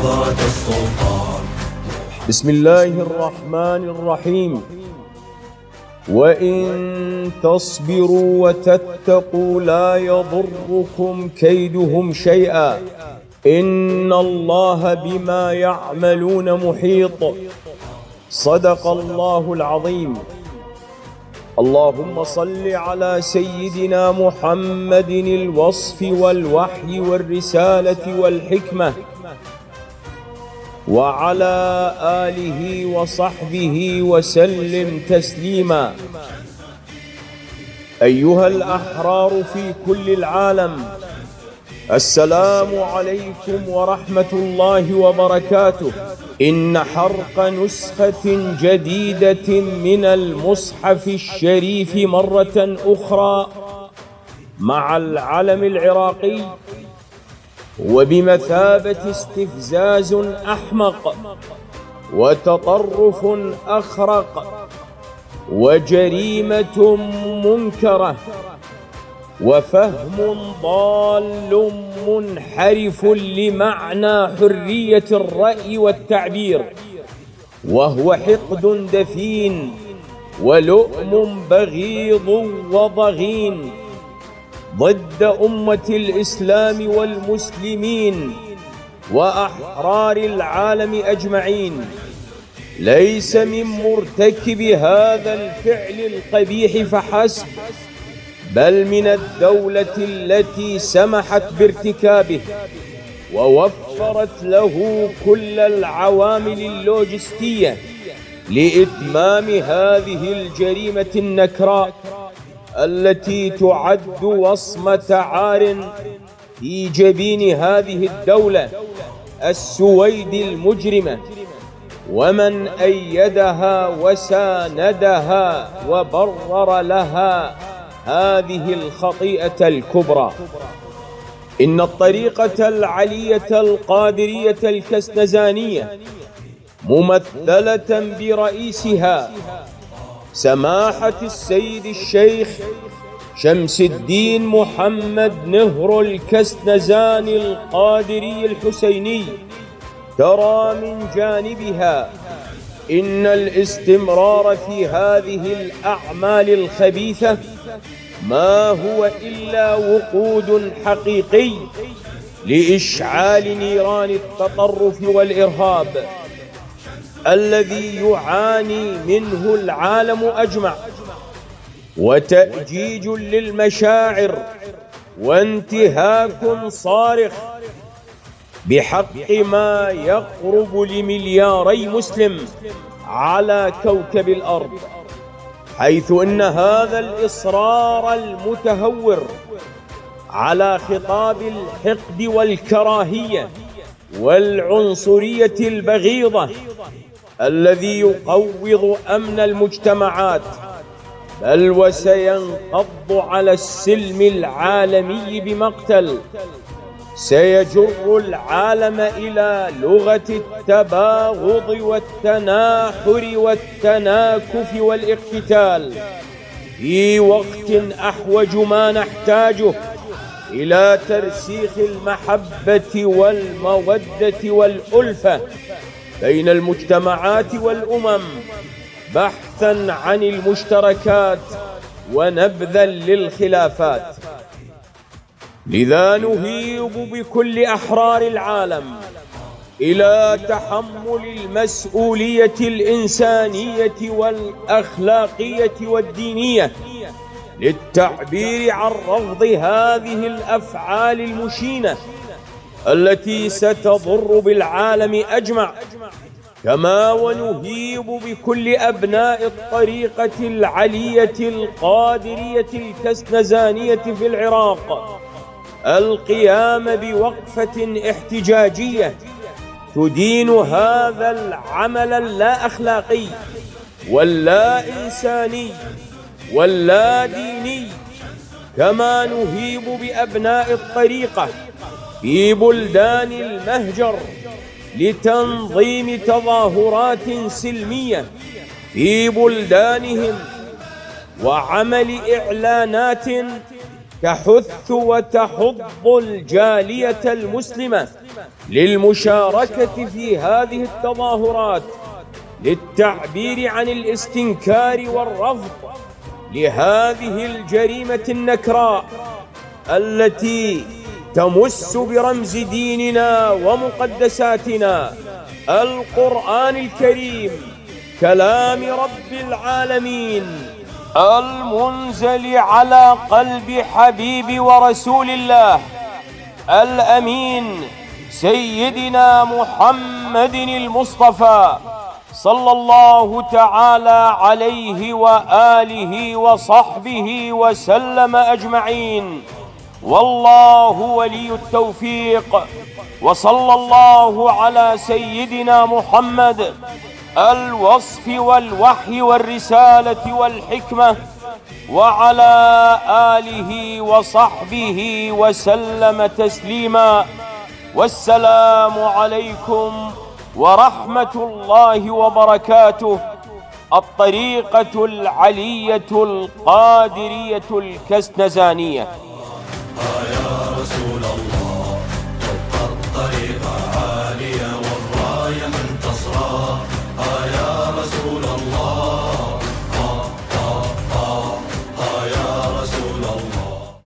لحظات السلطان. بسم الله الرحمن الرحيم. وإن تصبروا وتتقوا لا يضركم كيدهم شيئا إن الله بما يعملون محيط. صدق الله العظيم. اللهم صل على سيدنا محمد الوصف والوحي والرسالة والحكمة، وعلى آله وصحبه وسلم تسليما. أيها الأحرار في كل العالم، السلام عليكم ورحمة الله وبركاته. إن حرق نسخة جديدة من المصحف الشريف مرة أخرى مع العلم العراقي وبمثابة استفزاز أحمق وتطرف أخرق وجريمة منكرة وفهم ضال منحرف لمعنى حرية الرأي والتعبير، وهو حقد دفين ولؤم بغيض وضغين ضد أمة الإسلام والمسلمين وأحرار العالم أجمعين، ليس من مرتكب هذا الفعل القبيح فحسب، بل من الدولة التي سمحت بارتكابه ووفرت له كل العوامل اللوجستية لإتمام هذه الجريمة النكراء التي تعد وصمة عار في جبين هذه الدولة السويد المجرمة ومن أيدها وساندها وبرر لها هذه الخطيئة الكبرى. إن الطريقة العلية القادرية الكسنزانية ممثلة برئيسها سماحة السيد الشيخ شمس الدين محمد نهر الكسنزاني القادري الحسيني ترى من جانبها إن الاستمرار في هذه الأعمال الخبيثة ما هو إلا وقود حقيقي لإشعال نيران التطرف والإرهاب الذي يعاني منه العالم أجمع، وتأجيج للمشاعر وانتهاك صارخ بحق ما يقرب لملياري مسلم على كوكب الأرض، حيث إن هذا الإصرار المتهور على خطاب الحقد والكراهية والعنصرية البغيضة الذي يقوض أمن المجتمعات، بل وسينقض على السلم العالمي بمقتل، سيجر العالم إلى لغة التباغض والتناحر والتناكف والاقتتال في وقت أحوج ما نحتاجه إلى ترسيخ المحبة والمودة والألفة بين المجتمعات والأمم، بحثاً عن المشتركات ونبذاً للخلافات. لذا نهيب بكل أحرار العالم إلى تحمل المسؤولية الإنسانية والأخلاقية والدينية للتعبير عن رفض هذه الأفعال المشينة التي ستضر بالعالم أجمع، كما ونهيب بكل أبناء الطريقة العلية القادرية الكسنزانية في العراق القيام بوقفة احتجاجية تدين هذا العمل اللا أخلاقي واللا إنساني واللا ديني، كما نهيب بأبناء الطريقة في بلدان المهجر لتنظيم تظاهرات سلمية في بلدانهم وعمل إعلانات تحث وتحض الجالية المسلمة للمشاركة في هذه التظاهرات للتعبير عن الاستنكار والرفض لهذه الجريمة النكراء التي تمس برمز ديننا ومقدساتنا القرآن الكريم، كلام رب العالمين المنزل على قلب حبيب ورسول الله الأمين سيدنا محمد المصطفى صلى الله تعالى عليه وآله وصحبه وسلم أجمعين. والله ولي التوفيق، وصلى الله على سيدنا محمد الوصف والوحي والرسالة والحكمة، وعلى آله وصحبه وسلم تسليما. والسلام عليكم ورحمة الله وبركاته. الطريقة العلية القادرية الكسنزانية. يا رسول الله، طرق الطريقة